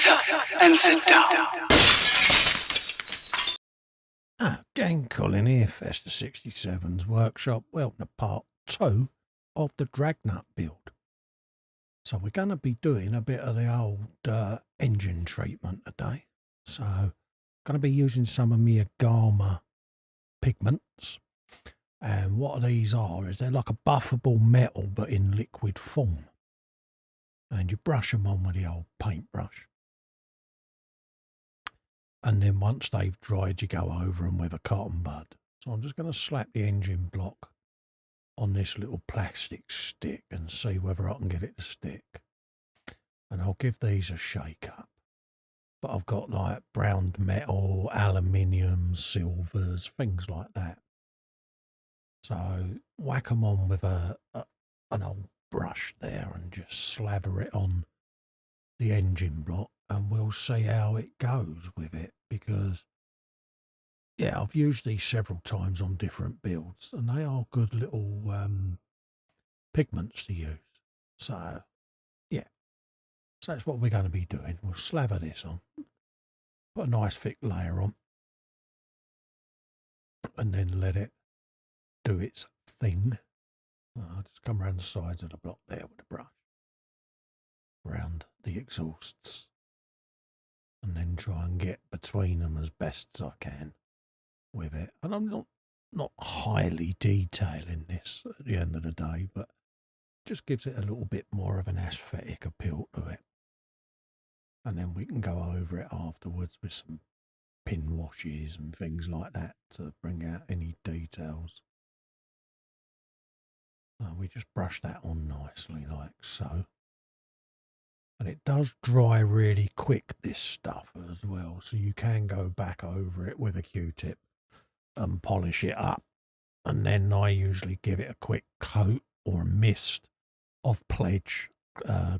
Shut up and sit down. Gang, Colin here, Festa 67's workshop. Welcome to part 2 of the Dragnut build. So we're going to be doing a bit of the old engine treatment today. So going to be using some of my Agama pigments. And what these are is they're like a buffable metal but in liquid form. And you brush them on with the old paintbrush. And then once they've dried, you go over them with a cotton bud. So I'm just going to slap the engine block on this little plastic stick and see whether I can get it to stick. And I'll give these a shake up. But I've got like browned metal, aluminium, silvers, things like that. So whack them on with an old brush there and just slather it on the engine block. And we'll see how it goes with it, because, yeah, I've used these several times on different builds, and they are good little pigments to use. So, yeah, so that's what we're going to be doing. We'll slather this on, put a nice thick layer on, and then let it do its thing. I'll just come around the sides of the block there with the brush, around the exhausts. And then try and get between them as best as I can with it. And I'm not highly detailing this at the end of the day, but just gives it a little bit more of an aesthetic appeal to it. And then we can go over it afterwards with some pin washes and things like that to bring out any details. So we just brush that on nicely like so. And it does dry really quick, this stuff as well, so you can go back over it with a Q-tip and polish it up. And then I usually give it a quick coat or a mist of Pledge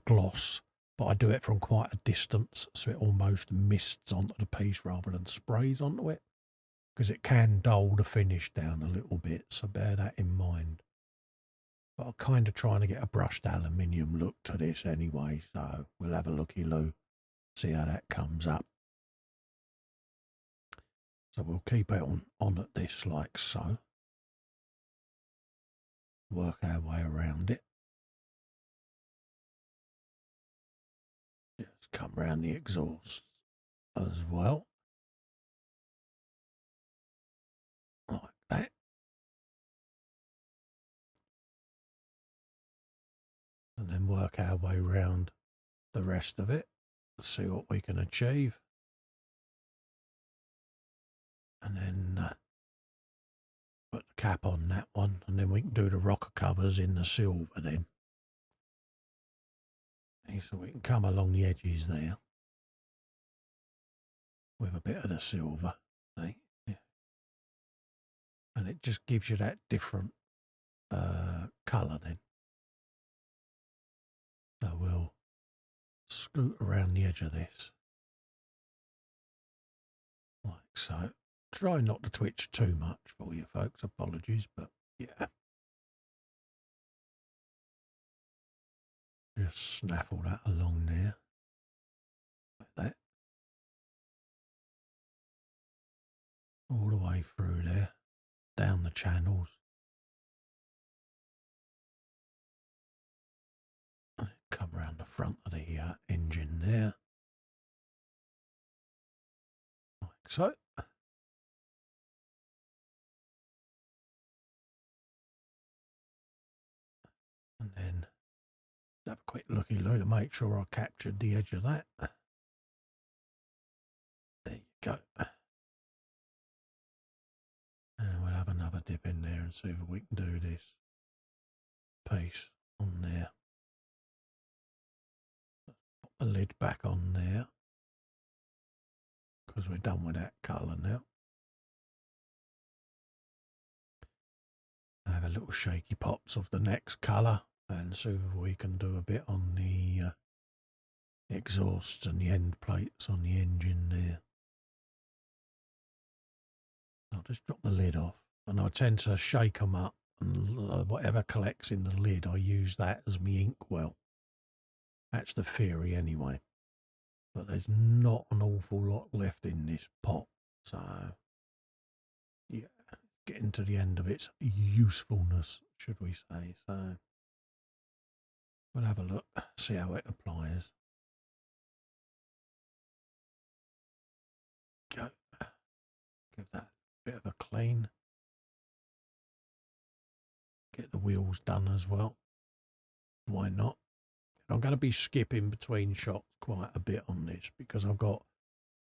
gloss, but I do it from quite a distance, so it almost mists onto the piece rather than sprays onto it, because it can dull the finish down a little bit, so bear that in mind. But I'm kind of trying to get a brushed aluminium look to this anyway, so we'll have a looky-loo, see how that comes up. So we'll keep it on at this like so. Work our way around it. Just come round the exhaust as well. Like that. And then work our way round the rest of it to see what we can achieve. And then put the cap on that one, and then we can do the rocker covers in the silver then. Okay, so we can come along the edges there with a bit of the silver. See? Yeah. And it just gives you that different colour then. So we'll scoot around the edge of this, like so. Try not to twitch too much for you folks, apologies, but yeah. Just snaffle that along there, like that. All the way through there, down the channels. Come around the front of the engine there, like so. And then have a quick looky-loo to make sure I captured the edge of that. There you go. And we'll have another dip in there and see if we can do this piece on there. Put the lid back on there, because we're done with that colour now. I have a little shaky pops of the next colour and see if we can do a bit on the exhausts and the end plates on the engine there. I'll just drop the lid off, and I tend to shake them up, and whatever collects in the lid, I use that as my inkwell. That's the theory anyway. but there's not an awful lot left in this pot. So, yeah, getting to the end of its usefulness, should we say. So, we'll have a look, see how it applies. Go. Give that a bit of a clean. Get the wheels done as well. Why not? I'm going to be skipping between shots quite a bit on this because I've got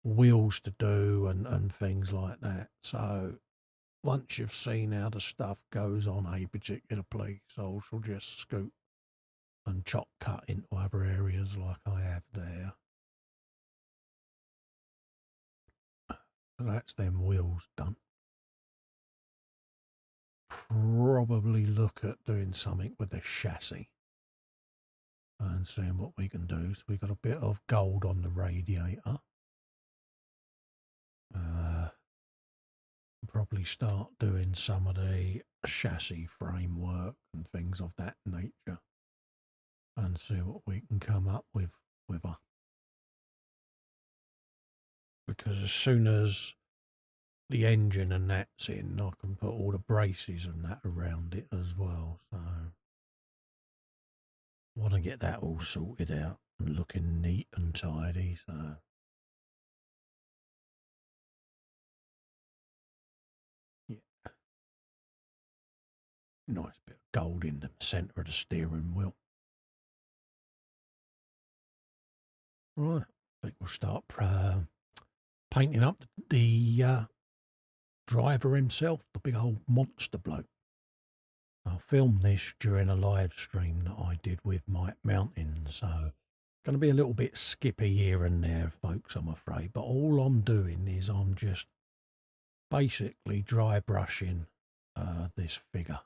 wheels to do and things like that. So once you've seen how the stuff goes on a particular piece, I shall just scoop and chop cut into other areas like I have there. So that's them wheels done. Probably look at doing something with the chassis and seeing what we can do. So we've got a bit of gold on the radiator. Probably start doing some of the chassis framework and things of that nature and see what we can come up with her. Because as soon as the engine and that's in, I can put all the braces and that around it as well. So I want to get that all sorted out and looking neat and tidy. So yeah, nice bit of gold in the centre of the steering wheel. Right, I think we'll start painting up the driver himself, the big old monster bloke. I filmed this during a live stream that I did with Mike Mountain, so going to be a little bit skippy here and there, folks, I'm afraid. But all I'm doing is I'm just basically dry brushing this figure,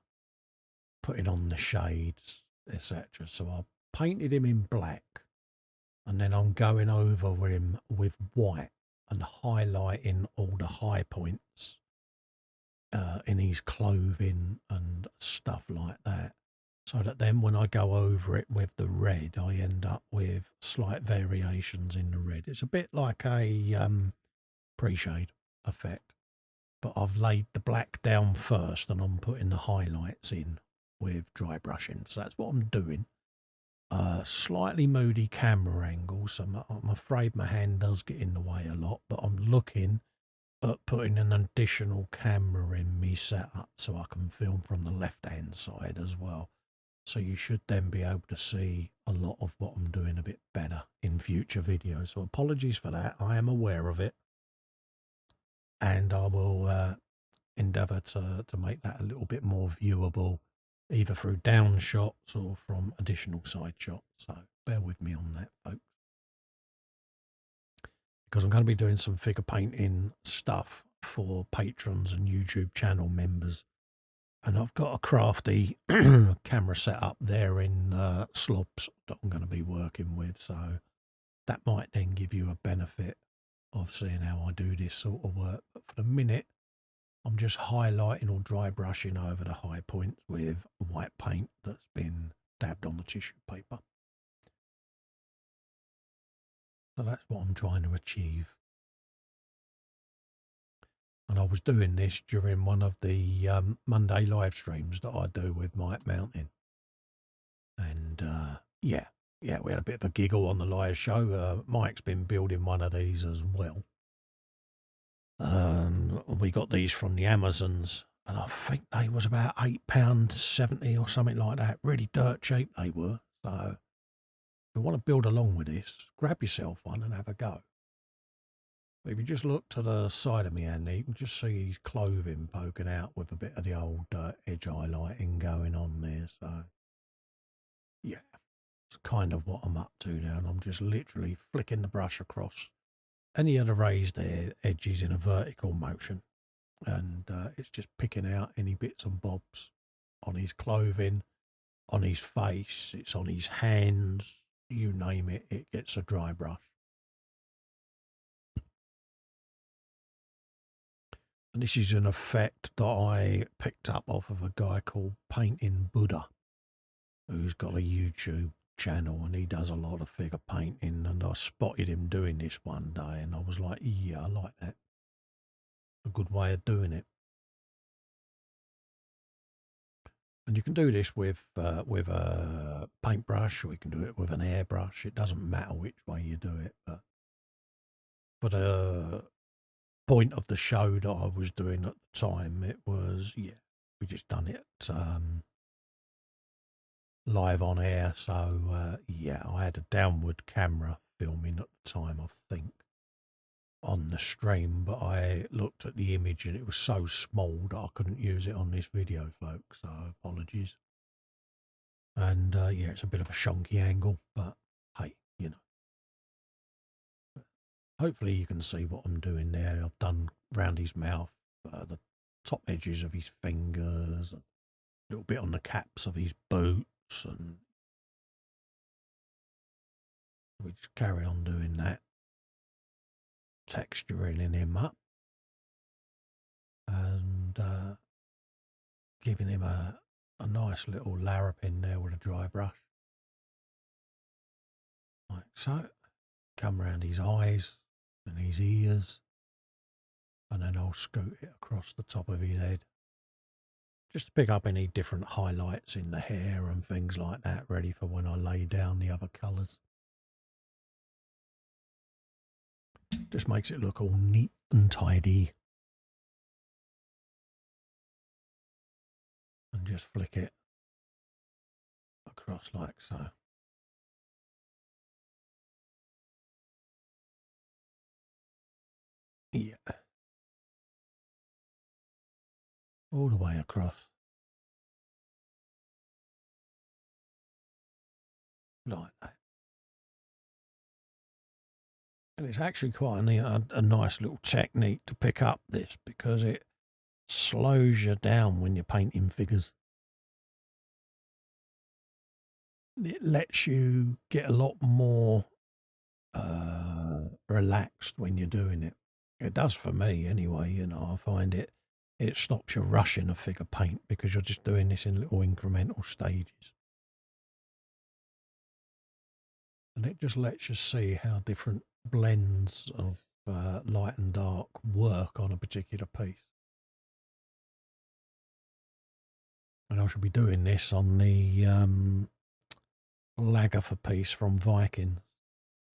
putting on the shades, etc. So I painted him in black, and then I'm going over him with white and highlighting all the high points in his clothing and stuff like that, so that then when I go over it with the red, I end up with slight variations in the red. It's a bit like a pre-shade effect, but I've laid the black down first and I'm putting the highlights in with dry brushing. So that's what I'm doing. Slightly moody camera angle, so I'm afraid my hand does get in the way a lot, but I'm looking at putting an additional camera in me setup so I can film from the left hand side as well. So you should then be able to see a lot of what I'm doing a bit better in future videos. So apologies for that. I am aware of it, and I will endeavour to make that a little bit more viewable, either through down shots or from additional side shots. So bear with me on that, folks, because I'm going to be doing some figure painting stuff for patrons and YouTube channel members. And I've got a crafty camera set up there in slobs that I'm going to be working with. So that might then give you a benefit of seeing how I do this sort of work. But for the minute, I'm just highlighting or dry brushing over the high points with white paint that's been dabbed on the tissue paper. So that's what I'm trying to achieve. And I was doing this during one of the Monday live streams that I do with Mike Mountain. And yeah, we had a bit of a giggle on the live show. Mike's been building one of these as well. We got these from the Amazons, and I think they was about £8.70 or something like that. Really dirt cheap they were. So if you want to build along with this, grab yourself one and have a go. But if you just look to the side of me, Andy, you can just see his clothing poking out with a bit of the old edge highlighting going on there. So, yeah, it's kind of what I'm up to now. And I'm just literally flicking the brush across any of the raised edges in a vertical motion. And it's just picking out any bits and bobs on his clothing, on his face, it's on his hands, you name it, it gets a dry brush. And this is an effect that I picked up off of a guy called Painting Buddha, who's got a YouTube channel, and he does a lot of figure painting, and I spotted him doing this one day, and I was like, yeah, I like that. A good way of doing it. And you can do this with a paintbrush, or you can do it with an airbrush. It doesn't matter which way you do it. But for the point of the show that I was doing at the time, it was, yeah, we just done it live on air. So, yeah, I had a downward camera filming at the time, I think, on the stream, but I looked at the image and it was so small that I couldn't use it on this video, folks. So, apologies. And yeah, it's a bit of a shonky angle, but hey, you know. Hopefully you can see what I'm doing there. I've done round his mouth, the top edges of his fingers, a little bit on the caps of his boots, and we just carry on doing that, texturing him up, and giving him a nice little larrapin there with a dry brush, like so. Come round his eyes and his ears, and then I'll scoot it across the top of his head, just to pick up any different highlights in the hair and things like that, ready for when I lay down the other colours. Just makes it look all neat and tidy. And just flick it across like so. Yeah. All the way across. Like that. And it's actually quite a nice little technique to pick up this, because it slows you down when you're painting figures. It lets you get a lot more relaxed when you're doing it. It does for me anyway. You know, I find it stops you rushing a figure paint, because you're just doing this in little incremental stages. And it just lets you see how different blends of light and dark work on a particular piece. And I shall be doing this on the Lagertha piece from Vikings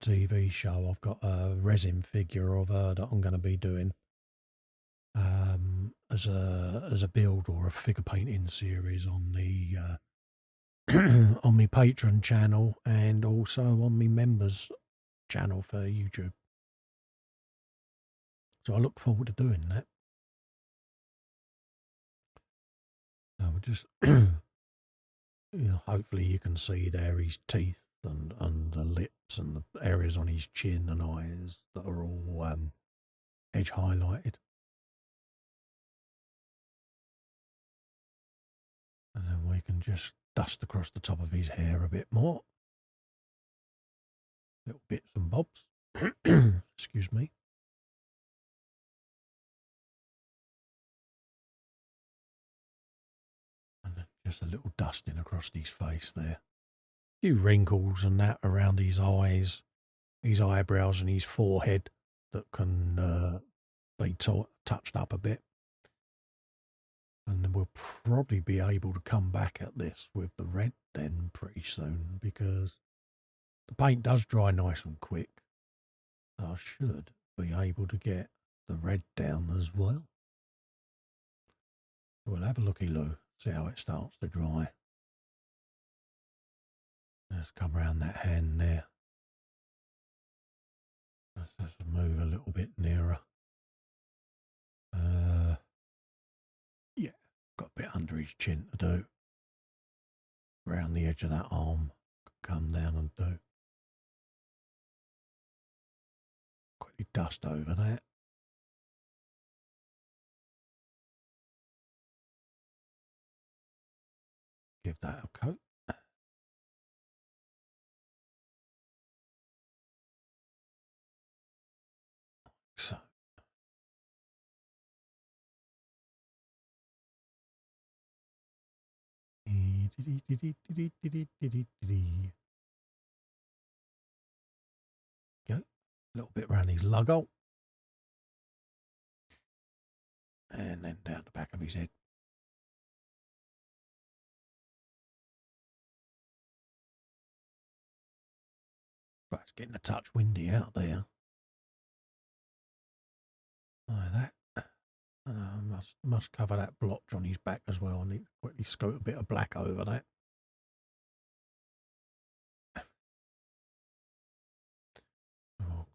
TV show. I've got a resin figure of her that I'm going to be doing as a build or a figure painting series on the on my Patreon channel, and also on my members channel for YouTube. So I look forward to doing that. So we'll just, hopefully you can see there his teeth and the lips and the areas on his chin and eyes that are all edge highlighted. And then we can just dust across the top of his hair a bit more. Little bits and bobs. Excuse me. And then just a little dusting across his face there. A few wrinkles and that around his eyes, his eyebrows and his forehead that can be touched up a bit. And then we'll probably be able to come back at this with the red then pretty soon, because the paint does dry nice and quick. So I should be able to get the red down as well. So we'll have a looky-loo, see how it starts to dry. Let's come around that hand there. Let's just move a little bit nearer. Yeah, got a bit under his chin to do. Around the edge of that arm, come down and do. Quickly dust over that. Give that a coat. So. A little bit around his lug-hole. And then down the back of his head. Right, it's getting a touch windy out there. Like that. Must cover that blotch on his back as well. I need to quickly scoot a bit of black over that. I'll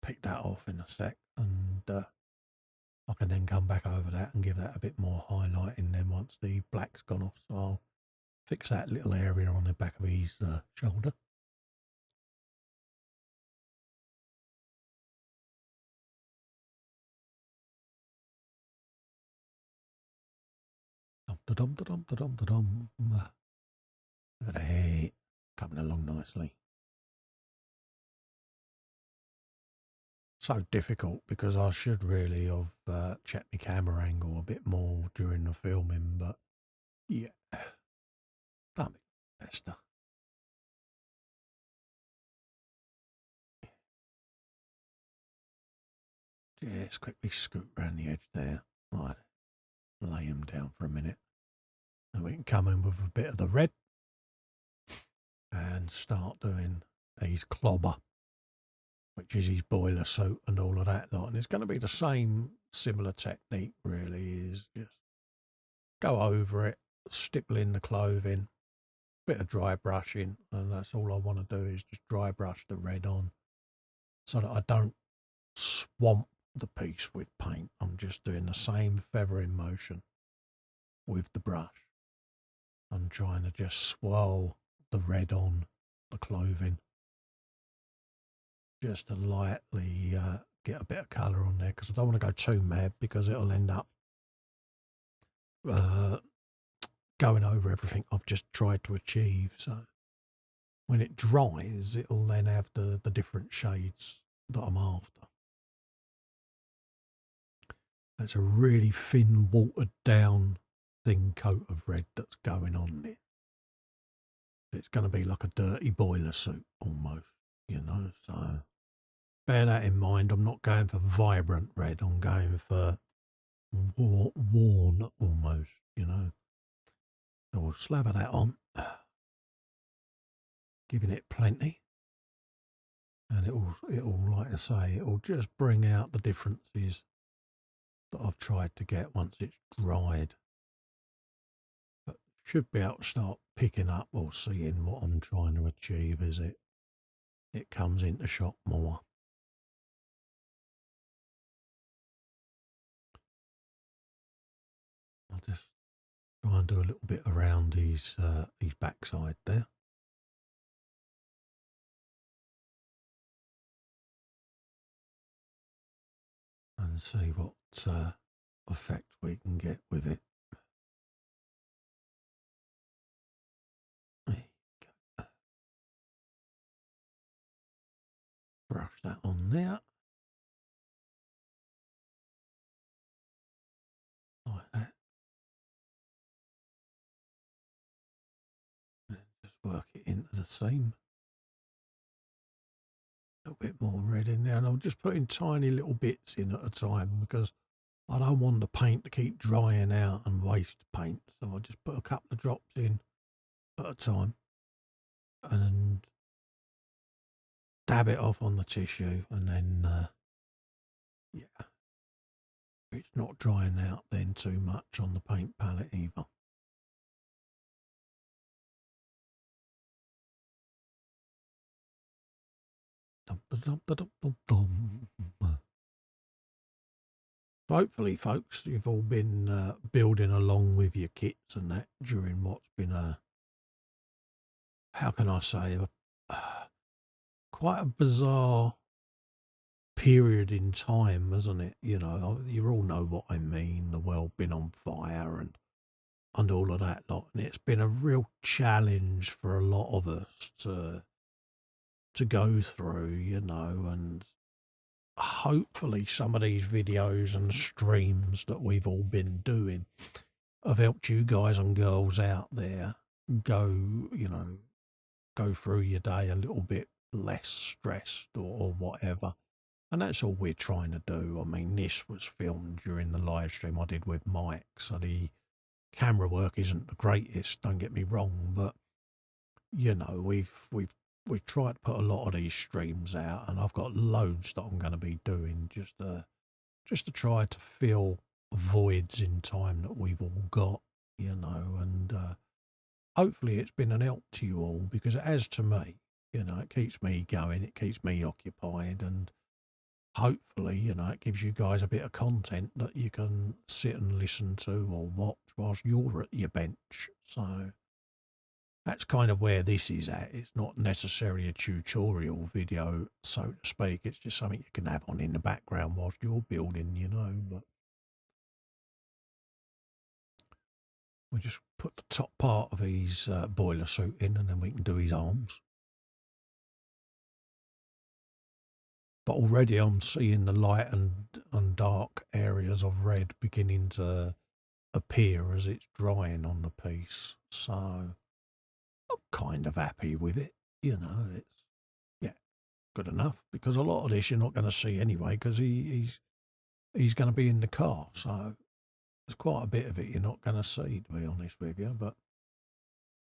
pick that off in a sec, and I can then come back over that and give that a bit more highlighting then once the black's gone off. So I'll fix that little area on the back of his shoulder. Dum-da-dum-da-dum-da-dum-da-dum. Look at the hair coming along nicely. So difficult because I should really have checked my camera angle a bit more during the filming, but yeah, damn it, Festa. Just quickly scoot around the edge there, like lay him down for a minute, and we can come in with a bit of the red and start doing his clobber, which is his boiler suit and all of that lot. And it's going to be the same similar technique, really, is just go over it, stipple in the clothing, bit of dry brushing, and that's all I want to do is just dry brush the red on so that I don't swamp the piece with paint. I'm just doing the same feathering motion with the brush. I'm trying to just swirl the red on the clothing just to lightly get a bit of colour on there, because I don't want to go too mad because it'll end up going over everything I've just tried to achieve. So when it dries, it'll then have the different shades that I'm after. It's a really thin, watered down, thin coat of red that's going on there. It's going to be like a dirty boiler suit almost, you know. So bear that in mind. I'm not going for vibrant red. I'm going for worn almost, you know. So we'll slather that on, giving it plenty. And it'll, like I say, it'll just bring out the differences that I've tried to get once it's dried. But should be able to start picking up or seeing what I'm trying to achieve as it comes into shot more. I'll just try and do a little bit around his backside there. And see what effect we can get with it. There you go. Brush that on there. Like that. And just work it into the seam. A little bit more red in there, and I'll just put in tiny little bits in at a time because I don't want the paint to keep drying out and waste paint. So I'll just put a couple of drops in at a time and dab it off on the tissue, and then yeah, it's not drying out then too much on the paint palette either. Hopefully, folks, you've all been building along with your kits and that during what's been how can I say, quite a bizarre period in time, hasn't it? You know, you all know what I mean. The world been on fire and all of that lot, and it's been a real challenge for a lot of us to go through, you know, and hopefully some of these videos and streams that we've all been doing have helped you guys and girls out there go through your day a little bit less stressed or whatever. And that's all we're trying to do. I mean, this was filmed during the live stream I did with Mike, so the camera work isn't the greatest, don't get me wrong, but you know, we've tried to put a lot of these streams out, and I've got loads that I'm going to be doing just to try to fill voids in time that we've all got, you know, and hopefully it's been an help to you all, because it has to me. You know, it keeps me going, it keeps me occupied, and hopefully, you know, it gives you guys a bit of content that you can sit and listen to or watch whilst you're at your bench. So that's kind of where this is at. It's not necessarily a tutorial video, so to speak. It's just something you can have on in the background whilst you're building, you know. But we just put the top part of his boiler suit in, and then we can do his arms. But already I'm seeing the light and dark areas of red beginning to appear as it's drying on the piece. So I'm kind of happy with it. You know, it's, yeah, good enough, because a lot of this you're not going to see anyway, because he's going to be in the car. So there's quite a bit of it you're not going to see, to be honest with you, but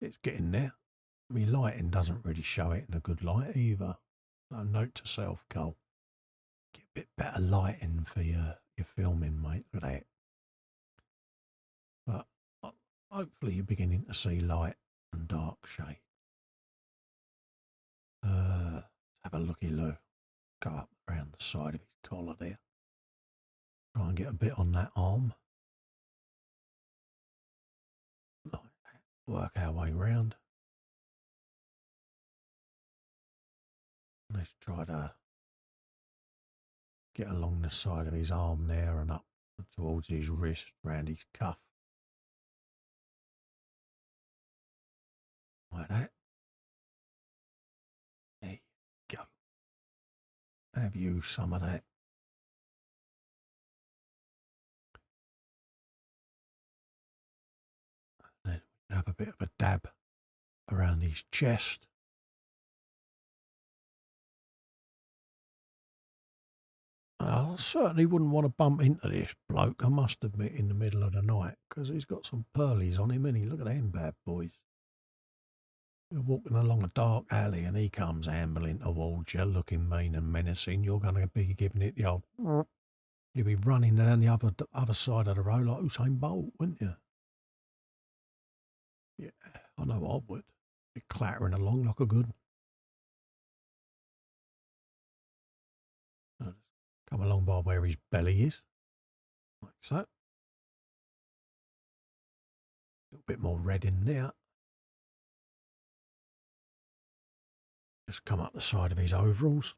it's getting there. I mean, lighting doesn't really show it in a good light either. So note to self, Cole, get a bit better lighting for your filming, mate. Look at that. But hopefully you're beginning to see light and dark shade. Have a looky loo. Go up around the side of his collar there. Try and get a bit on that arm. Like that. Work our way round. Let's try to get along the side of his arm there and up towards his wrist, round his cuff. Like that. There you go. Have you some of that. Then we have a bit of a dab around his chest. I certainly wouldn't want to bump into this bloke, I must admit, in the middle of the night, because he's got some pearlies on him, and he look at them bad boys. You're walking along a dark alley and he comes ambling towards you, looking mean and menacing. You're going to be giving it the old... You'd be running down the other side of the road like Usain Bolt, wouldn't you? Yeah, I know I would. Be clattering along like a good... Come along by where his belly is, like so. A little bit more red in there. Just come up the side of his overalls.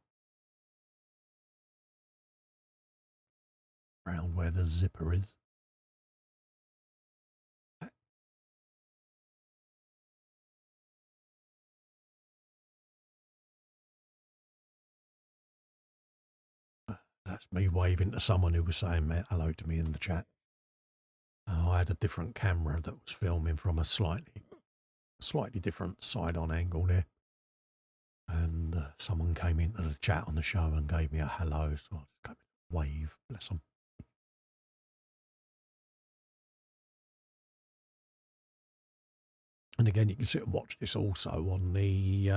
Round where the zipper is. That's me waving to someone who was saying hello to me in the chat. I had a different camera that was filming from a slightly different side-on angle there. And someone came into the chat on the show and gave me a hello, so I just gave a wave, bless them. And again, you can sit and watch this also on the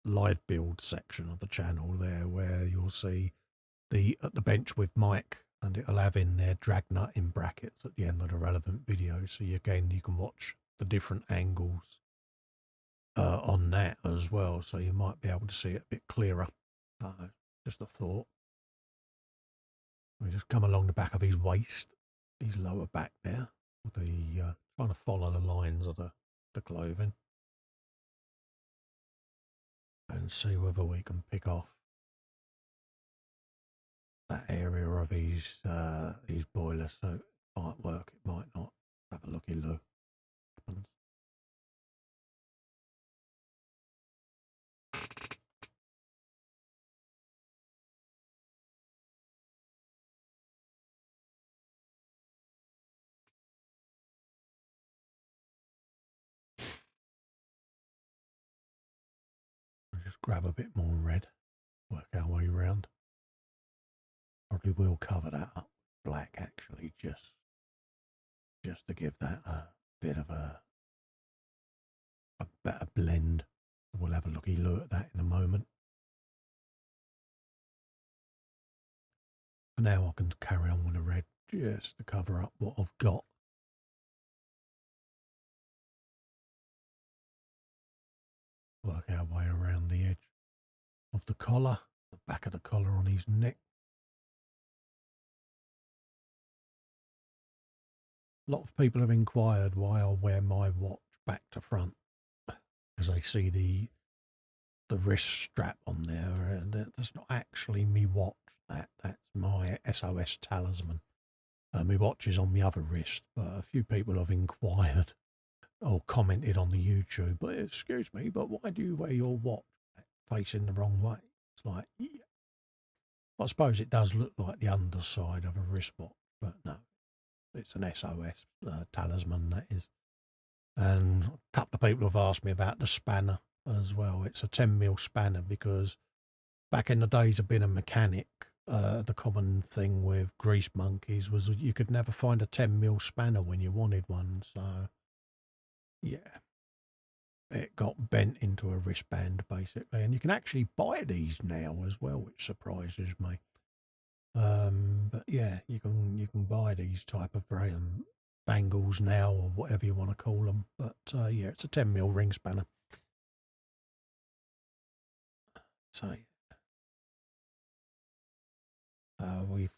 live build section of the channel there, where you'll see at the bench with Mike, and it'll have in there Dragnet in brackets at the end of the relevant video. So you can watch the different angles on that as well, so you might be able to see it a bit clearer. Just a thought. We just come along the back of his waist, his lower back there, with the trying to follow the lines of the clothing, and see whether we can pick off that area of his boiler. So it might work, it might not. Have a looky loo. Happens. Just grab a bit more red, work our way round. probably will cover that up with black actually, just to give that a bit of a better blend. We'll have a looky look at that in a moment. For now I can carry on with the red just to cover up what I've got. Work our way around the edge of the collar, the back of the collar on his neck. A lot of people have inquired why I wear my watch back to front, because they see the wrist strap on there, and that's not actually me watch. That's my SOS talisman. My watch is on the other wrist, but a few people have inquired or commented on the YouTube. But excuse me, but why do you wear your watch facing the wrong way? It's like, yeah. I suppose it does look like the underside of a wristwatch, but no, it's an SOS talisman, that is. And a couple of people have asked me about the spanner as well. It's a 10mm spanner because back in the days of being a mechanic, the common thing with grease monkeys was you could never find a 10mm spanner when you wanted one. So, yeah, it got bent into a wristband basically. And you can actually buy these now as well, which surprises me. But yeah, you can buy these type of bangles now, or whatever you want to call them. But yeah, it's a 10mm ring spanner. So we've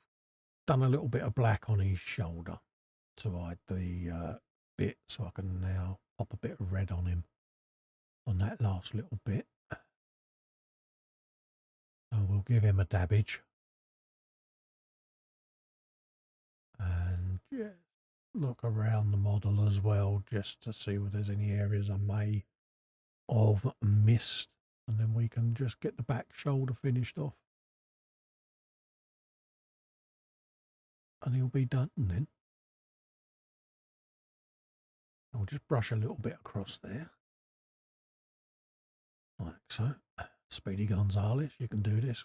done a little bit of black on his shoulder to hide the bit, so I can now pop a bit of red on him on that last little bit. So we'll give him a dabbage. And yeah, look around the model as well, just to see whether there's any areas I may have missed, and then we can just get the back shoulder finished off, and he'll be done. And then I'll just brush a little bit across there, like so. Speedy Gonzales, you can do this.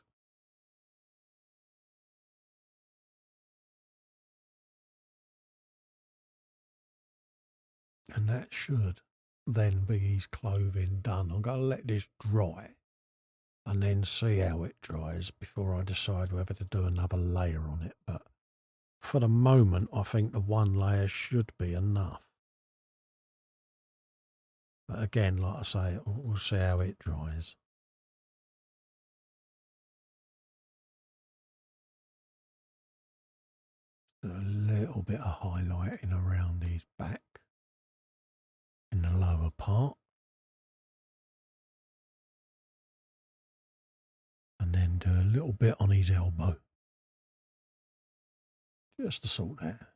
And that should then be his clothing done. I'm going to let this dry and then see how it dries before I decide whether to do another layer on it. But for the moment, I think the one layer should be enough. But again, like I say, we'll see how it dries. Do a little bit of highlighting around his back in the lower part. And then do a little bit on his elbow. Just to sort that out.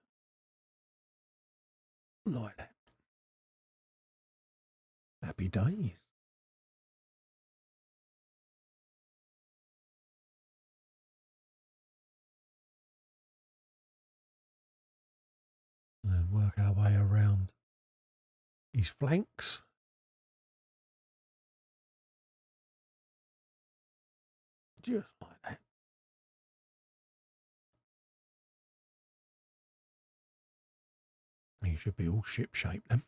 Like that. Happy days. And then work our way around his flanks. Just like that. He should be all ship shape then.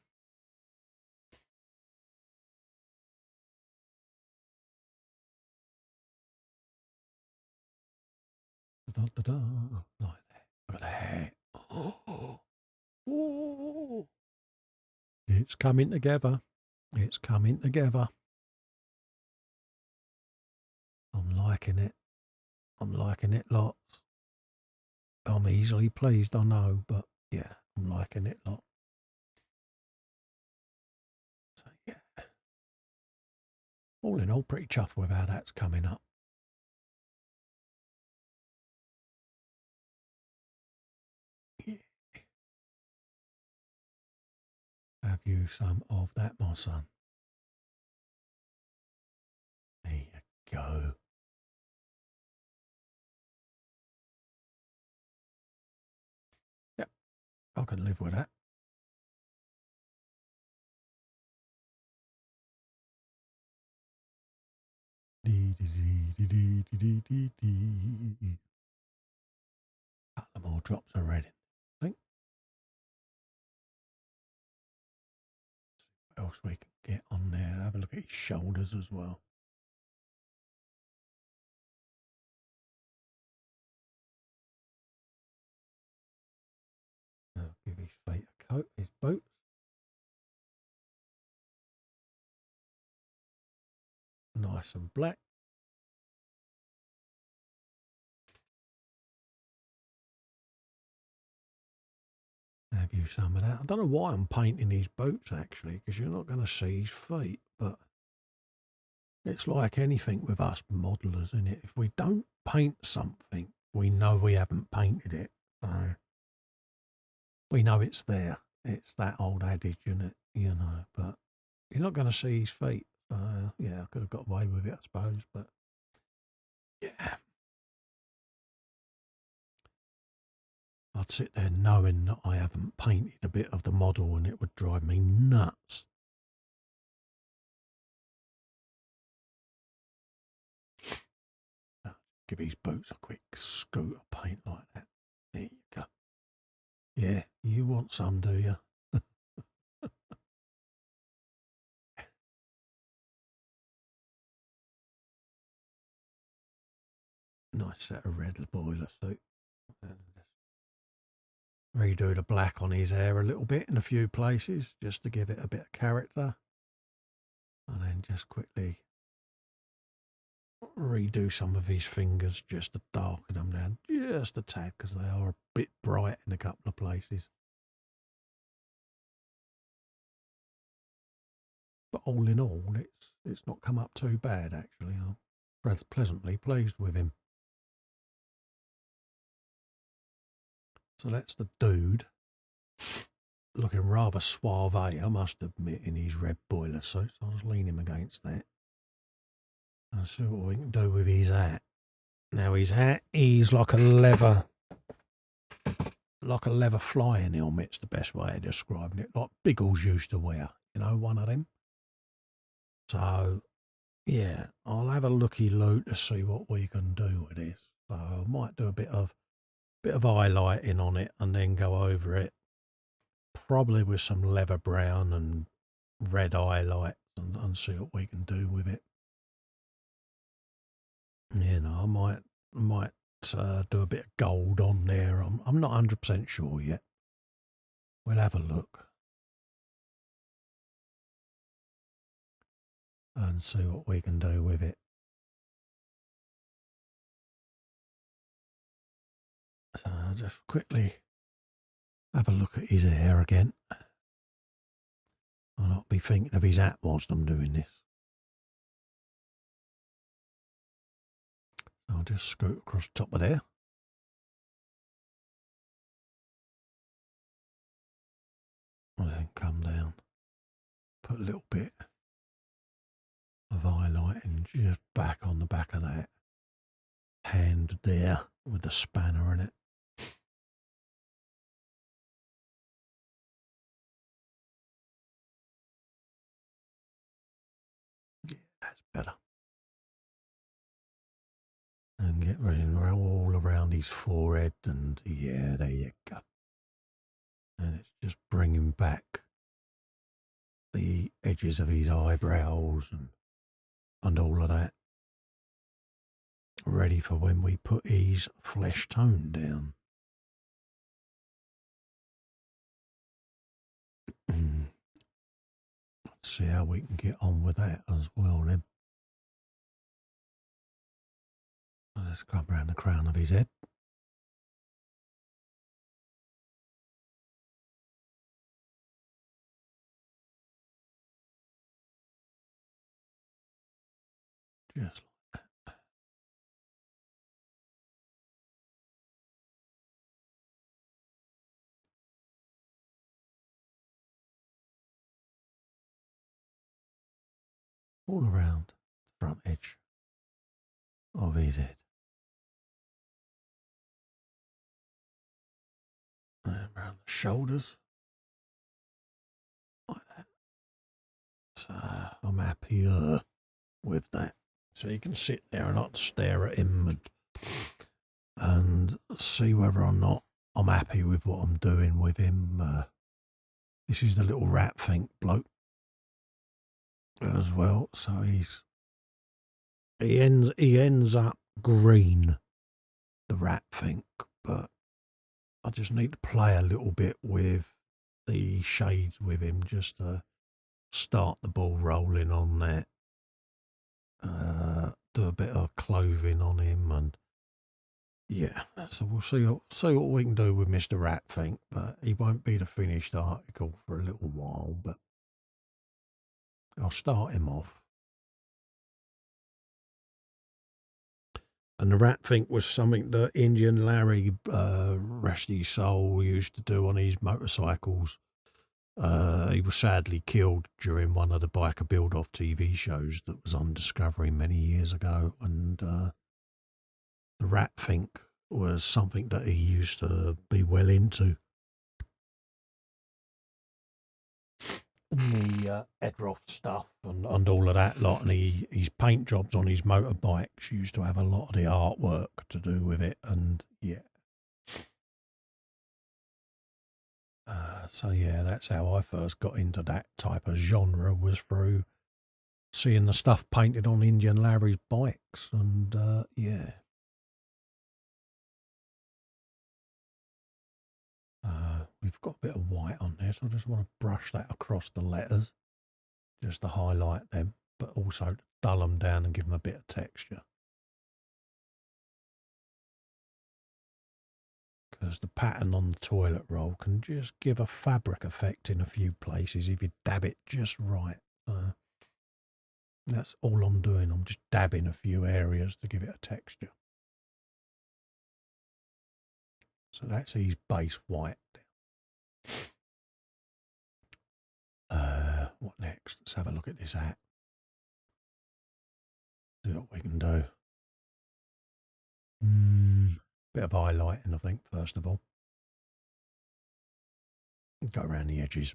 Da-da-da-da. Like that. Look at that. Oh. Oh. It's coming together. It's coming together. I'm liking it. I'm liking it lots. I'm easily pleased, I know, but yeah, I'm liking it lots. So yeah. All in all, pretty chuffed with how that's coming up. Yeah. Have you some of that, my son? There you go. Yep, I can live with that. Dee, dee, dee, dee, dee, dee, dee, dee. drops of red in, I think. What else we can get on there? Have a look at his shoulders as well. I'll give his feet a coat, his boots. Nice and black. Have you some of that? I don't know why I'm painting these boots actually, because you're not going to see his feet, but it's like anything with us modelers, isn't it? If we don't paint something, we know we haven't painted it. So we know it's there. It's that old adage, isn't it? You know, but you're not going to see his feet. Yeah, I could have got away with it, I suppose, but yeah. I'd sit there knowing that I haven't painted a bit of the model and it would drive me nuts. Give his boots a quick scoot of paint like that. There you go. Yeah, you want some, do you? Nice set of red boiler suit. And redo the black on his hair a little bit in a few places just to give it a bit of character. And then just quickly redo some of his fingers just to darken them down just a tad because they are a bit bright in a couple of places. But all in all, it's not come up too bad actually. I'm pleasantly pleased with him. So that's the dude, looking rather suave, I must admit, in his red boiler suit. So I was leaning against that. And see what we can do with his hat. Now his hat is like a leather flying helmet's the best way of describing it, like Biggles used to wear, you know, one of them. So yeah, I'll have a looky-loo to see what we can do with this. So I might do a bit of highlighting on it and then go over it, probably with some leather brown and red highlights, and see what we can do with it. You know, I might do a bit of gold on there. I'm not 100% sure yet. We'll have a look and see what we can do with it. So I'll just quickly have a look at his hair again. I'll not be thinking of his hat whilst I'm doing this. I'll just scoot across the top of there. And then come down. Put a little bit of highlighting just back on the back of that hand there with the spanner in it. Yeah, that's better. And get rid of all around his forehead, and yeah, there you go. And it's just bringing back the edges of his eyebrows and all of that, ready for when we put his flesh tone down. Let's see how we can get on with that as well then. Let's come around the crown of his head. Just like that. All around the front edge of his head. And around the shoulders. Like that. So I'm happier with that. So you can sit there and not stare at him and see whether or not I'm happy with what I'm doing with him. This is the little rat think bloke as well, so he ends up green, the rat think, but I just need to play a little bit with the shades with him just to start the ball rolling on that. Do a bit of clothing on him, and yeah, so we'll see what we can do with Mr. Rat think, but he won't be the finished article for a little while, but I'll start him off. And the rat think was something that Indian Larry, rest his soul, used to do on his motorcycles. He was sadly killed during one of the biker build-off TV shows that was on Discovery many years ago, and the rat think was something that he used to be well into. And the Edroff stuff and all of that lot, and his paint jobs on his motorbikes used to have a lot of the artwork to do with it, and yeah. So yeah, that's how I first got into that type of genre, was through seeing the stuff painted on Indian Larry's bikes, and yeah. We've got a bit of white on there, so I just want to brush that across the letters, just to highlight them, but also to dull them down and give them a bit of texture. Because the pattern on the toilet roll can just give a fabric effect in a few places if you dab it just right. That's all I'm doing. I'm just dabbing a few areas to give it a texture. So that's his base white. What next? Let's have a look at this hat. See what we can do. Bit of highlighting, I think, first of all. Go around the edges.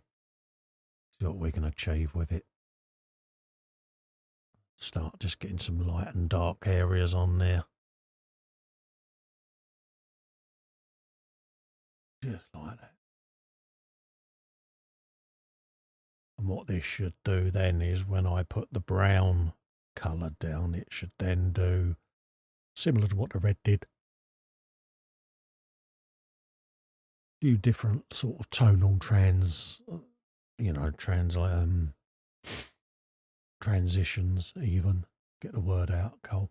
See what we can achieve with it. Start just getting some light and dark areas on there. Just like that. And what this should do then is, when I put the brown colour down, it should then do similar to what the red did. A few different sort of tonal transitions even. Get the word out, Cole.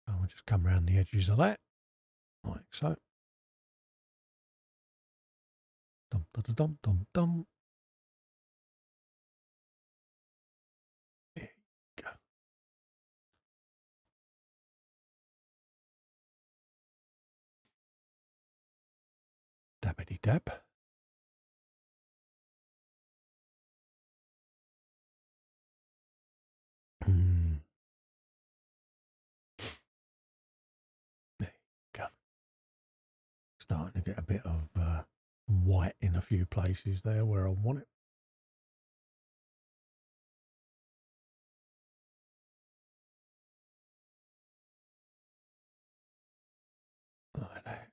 I'll just come around the edges of that, like so. Dum da da dum dum dum. There you go. Dabbity dab. There you go. Starting to get a bit of white in a few places there where I want it. Like that.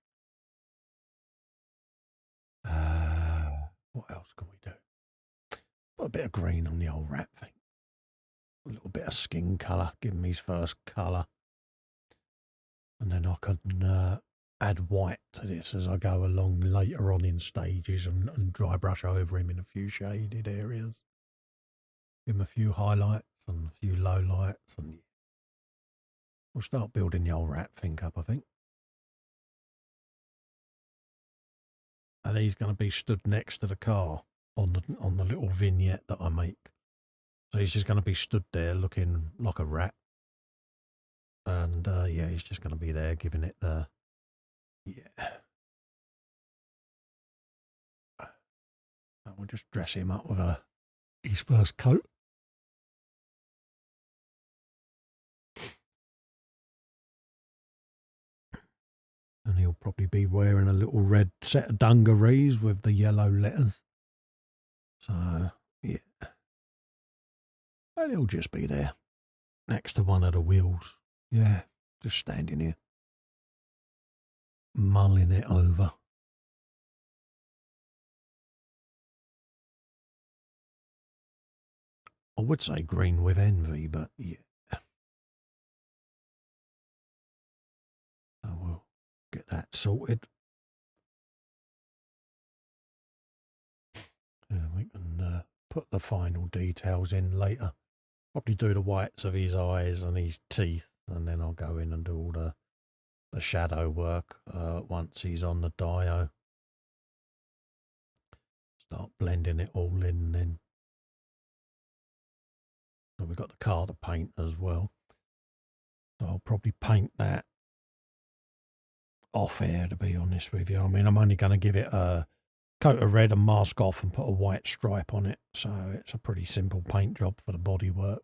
What else can we do? Put a bit of green on the old rat thing. A little bit of skin colour, give him his first colour. And then I can add white to this as I go along later on in stages, and dry brush over him in a few shaded areas. Give him a few highlights and a few low lights, and we'll start building the old rat thing up, I think. And he's going to be stood next to the car on the little vignette that I make. So he's just going to be stood there looking like a rat. And yeah, he's just going to be there giving it the, yeah. And we'll just dress him up with his first coat. And he'll probably be wearing a little red set of dungarees with the yellow letters. So, yeah. And he'll just be there. next to one of the wheels. Yeah, just standing here, mulling it over. I would say green with envy, but yeah. So we'll get that sorted. And we can put the final details in later. Probably do the whites of his eyes and his teeth, and then I'll go in and do all the shadow work once he's on the dio. Start blending it all in then. And we've got the car to paint as well. So I'll probably paint that off air, to be honest with you. I mean, I'm only going to give it a coat of red and mask off and put a white stripe on it. So it's a pretty simple paint job for the bodywork.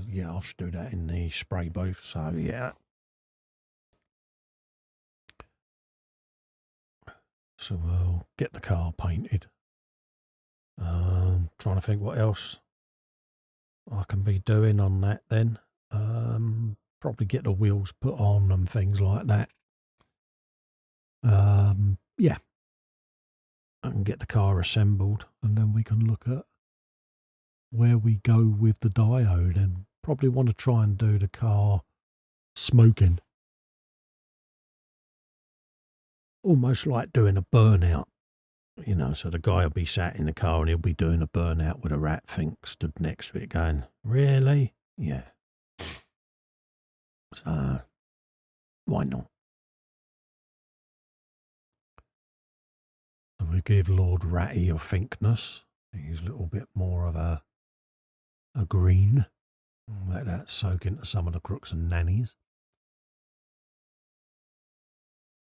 Yeah, I'll just do that in the spray booth. So yeah. So we'll get the car painted. Trying to think what else I can be doing on that then. Probably get the wheels put on and things like that. Yeah. I can get the car assembled and then we can look at where we go with the diode, and probably want to try and do the car smoking. Almost like doing a burnout, you know, so the guy will be sat in the car and he'll be doing a burnout with a rat fink stood next to it going, really? Yeah. So, why not? So we give Lord Ratty a finkness. He's a little bit more of a green. Let that soak into some of the crooks and nannies.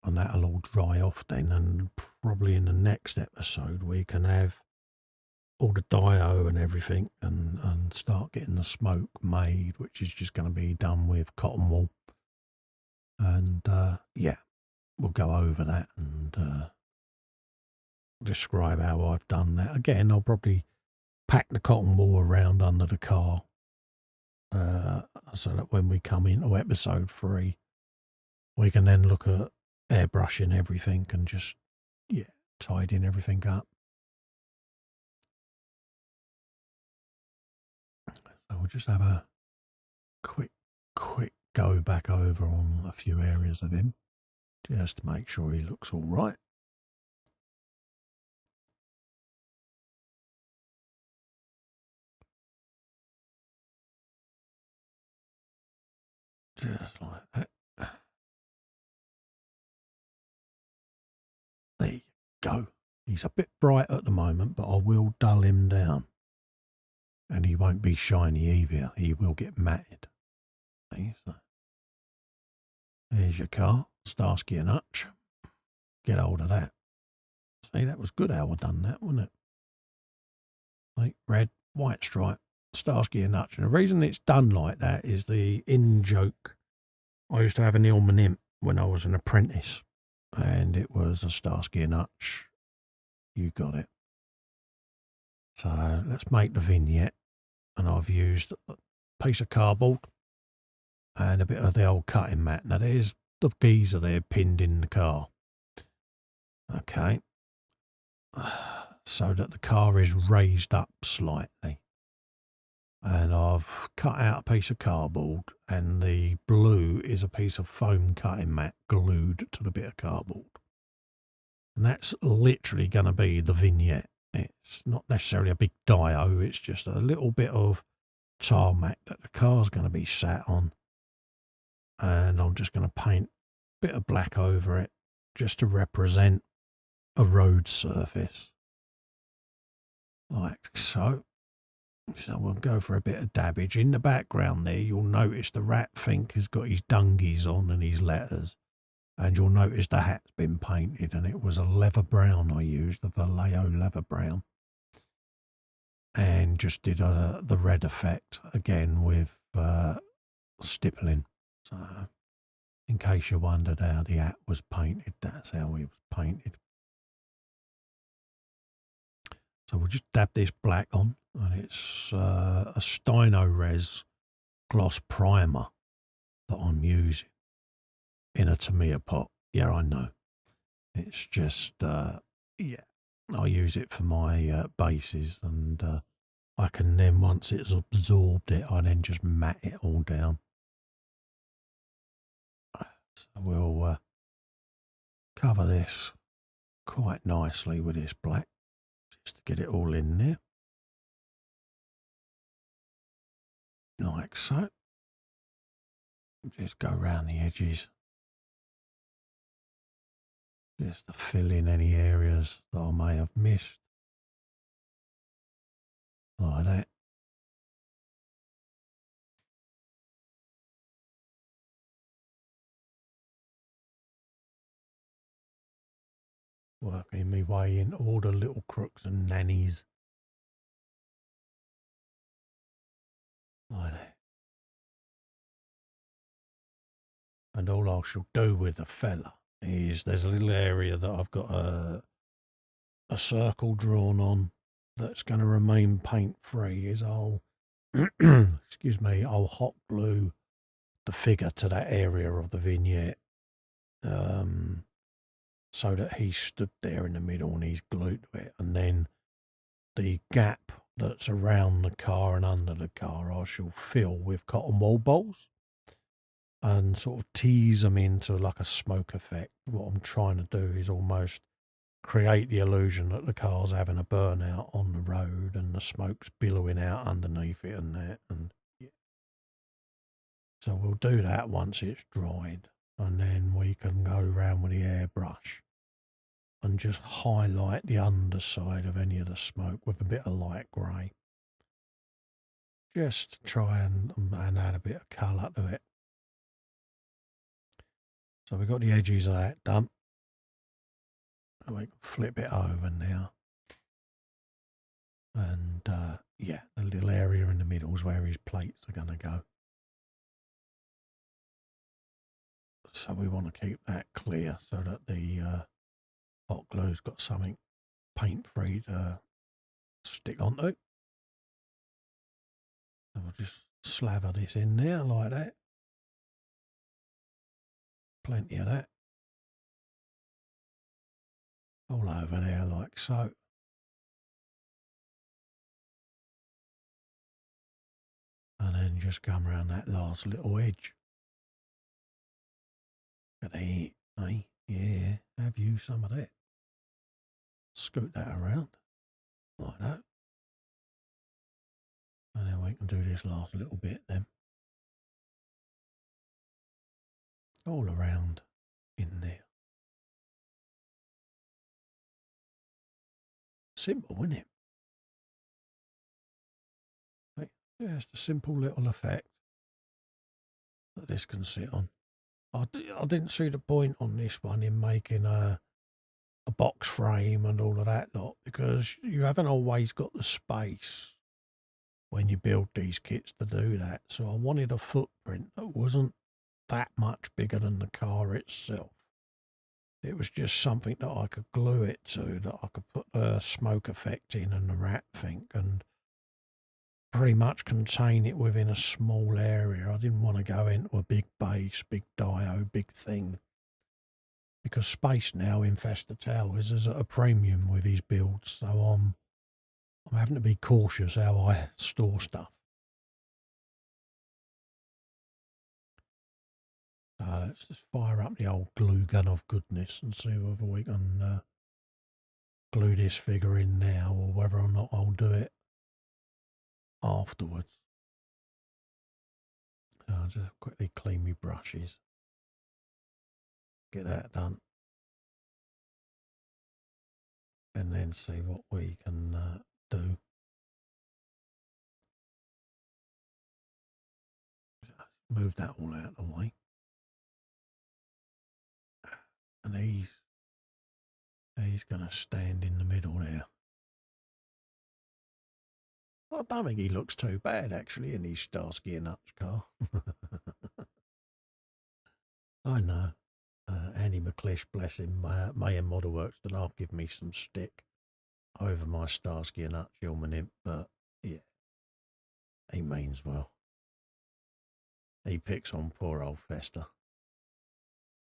And that'll all dry off then, and probably in the next episode we can have all the dio and everything and start getting the smoke made, which is just going to be done with cotton wool. And yeah, we'll go over that and describe how I've done that. Again, I'll probably pack the cotton wool around under the car so that when we come into episode 3, we can then look at airbrushing everything and just, yeah, tidying everything up. So we'll just have a quick go back over on a few areas of him just to make sure he looks all right. Just like that. There you go. He's a bit bright at the moment, but I will dull him down. And he won't be shiny either. He will get matted. See, so there's your car, Starsky and Hutch. Get hold of that. See, that was good how I done that, wasn't it? Like red, white stripe, Starsky and Hutch. And the reason it's done like that is the in-joke. I used to have an Ilman imp when I was an apprentice, and it was a Starsky and Hutch. You got it. So let's make the vignette. And I've used a piece of cardboard and a bit of the old cutting mat. Now there's the geezer there pinned in the car. Okay. So that the car is raised up slightly. And I've cut out a piece of cardboard, and the blue is a piece of foam cutting mat glued to the bit of cardboard. And that's literally going to be the vignette. It's not necessarily a big dio, it's just a little bit of tarmac that the car's going to be sat on. And I'm just going to paint a bit of black over it just to represent a road surface. Like so. So we'll go for a bit of dabbage. In the background there, you'll notice the rat fink has got his dungies on and his letters. And you'll notice the hat's been painted, and it was a leather brown I used, the Vallejo leather brown. And just did the red effect again with stippling. So, in case you wondered how the hat was painted, that's how it was painted. So we'll just dab this black on, and it's a Stino-Res gloss primer that I'm using in a Tamiya pot. Yeah, I know. It's just, yeah, I use it for my bases, and I can then, once it's absorbed it, I then just mat it all down. So we'll cover this quite nicely with this black, just to get it all in there. Like so. Just go around the edges, just to fill in any areas that I may have missed. Like that. Working my way into all the little crooks and nannies. Like that. And all I shall do with the fella is there's a little area that I've got a circle drawn on that's going to remain paint free. Is I'll excuse me, I'll hot glue the figure to that area of the vignette, so that he stood there in the middle and he's glued to it, and then the gap that's around the car and under the car I shall fill with cotton wool balls and sort of tease them into like a smoke effect. What I'm trying to do is almost create the illusion that the car's having a burnout on the road and the smoke's billowing out underneath it and that. And yeah. So we'll do that once it's dried, and then we can go around with the airbrush and just highlight the underside of any of the smoke with a bit of light grey. Just to try and add a bit of colour to it. So we've got the edges of that done. And we can flip it over now. And yeah, the little area in the middle is where his plates are going to go. So we want to keep that clear so that the hot glue's got something paint-free to stick onto. So we'll just slather this in there like that. Plenty of that. All over there like so. And then just come around that last little edge. Look at that, eh? Yeah, have you some of that. Scoot that around like that. And then we can do this last little bit then. All around in there. Simple, isn't it? Yeah, it's a simple little effect that this can sit on. I didn't see the point on this one in making a box frame and all of that lot, because you haven't always got the space when you build these kits to do that. So I wanted a footprint that wasn't that much bigger than the car itself. It was just something that I could glue it to, that I could put the smoke effect in and the rat thing, and pretty much contain it within a small area. I didn't want to go into a big base, big dio, big thing, because space now in Festa Towers is at a premium with these builds. So I'm having to be cautious how I store stuff. So let's just fire up the old glue gun of goodness and see whether we can glue this figure in now, or whether or not I'll do it afterwards. So I'll just quickly clean my brushes. Get that done. And then see what we can do. Move that all out of the way. And he's going to stand in the middle there. I don't think he looks too bad, actually, in his Starsky and Hutch car. I know. Andy McClish, bless him, Mayhem Model Works, did not give me some stick over my Starsky and Hutch Hillman imp, but Yeah, he means well. He picks on poor old Festa.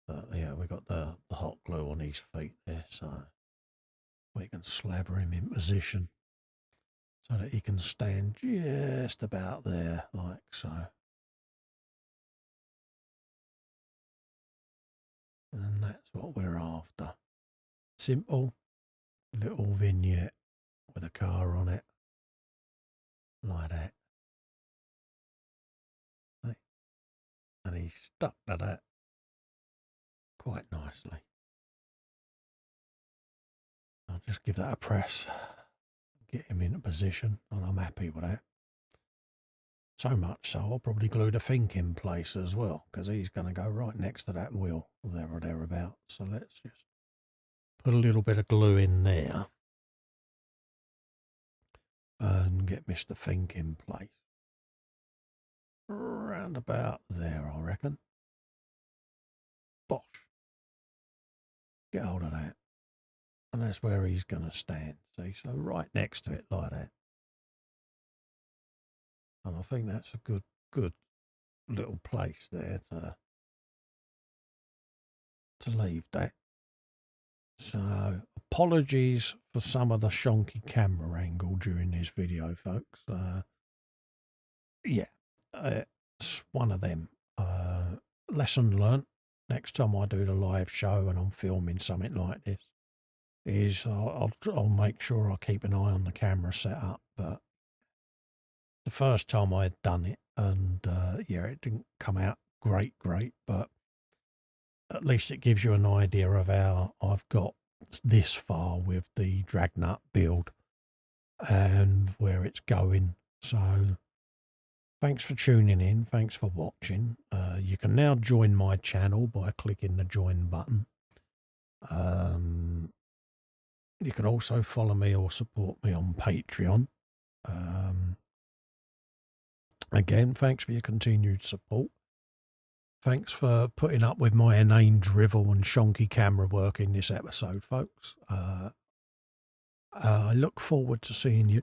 But yeah, we got the hot glue on his feet there, so we can slaver him in position so that he can stand just about there, like so. And that's what we're after. Simple little vignette with a car on it, like that. And he's stuck to that quite nicely. I'll just give that a press, get him into position, and I'm happy with that. So much so, I'll probably glue the Fink in place as well, because he's going to go right next to that wheel, there or thereabouts. So let's just put a little bit of glue in there and get Mr. Fink in place. Round about there, I reckon. Bosh. Get hold of that. And that's where he's going to stand, see? So right next to it like that. And I think that's a good little place there to leave that. So apologies for some of the shonky camera angle during this video, folks. Yeah, it's one of them. Lesson learnt. Next time I do the live show and I'm filming something like this, is I'll make sure I keep an eye on the camera setup. But the first time I had done it, and yeah, it didn't come out great, but at least it gives you an idea of how I've got this far with the Dragnut build and where it's going. So thanks for tuning in. Thanks for watching. You can now join my channel by clicking the join button. You can also follow me or support me on Patreon. Again, thanks for your continued support. Thanks for putting up with my inane drivel and shonky camera work in this episode, folks. I look forward to seeing you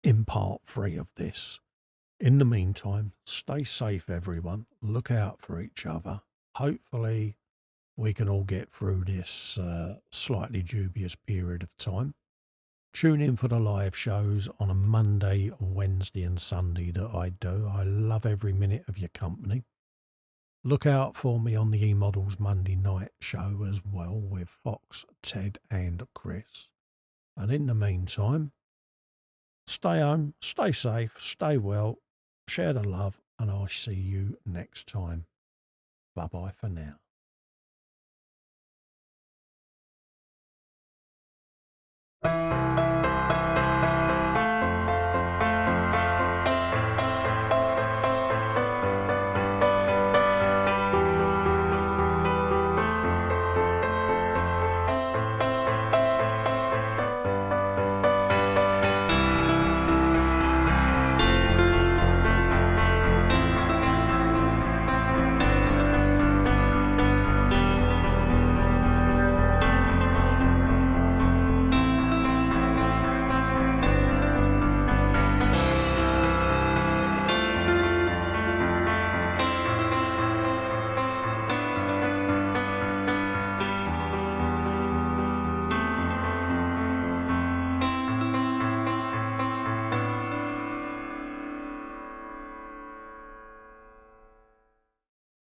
in part 3 of this. In the meantime, stay safe, everyone. Look out for each other. Hopefully, we can all get through this slightly dubious period of time. Tune in for the live shows on a Monday, Wednesday and Sunday that I do. I love every minute of your company. Look out for me on the eModels Monday night show as well with Fox, Ted and Chris. And in the meantime, stay home, stay safe, stay well, share the love, and I'll see you next time. Bye-bye for now.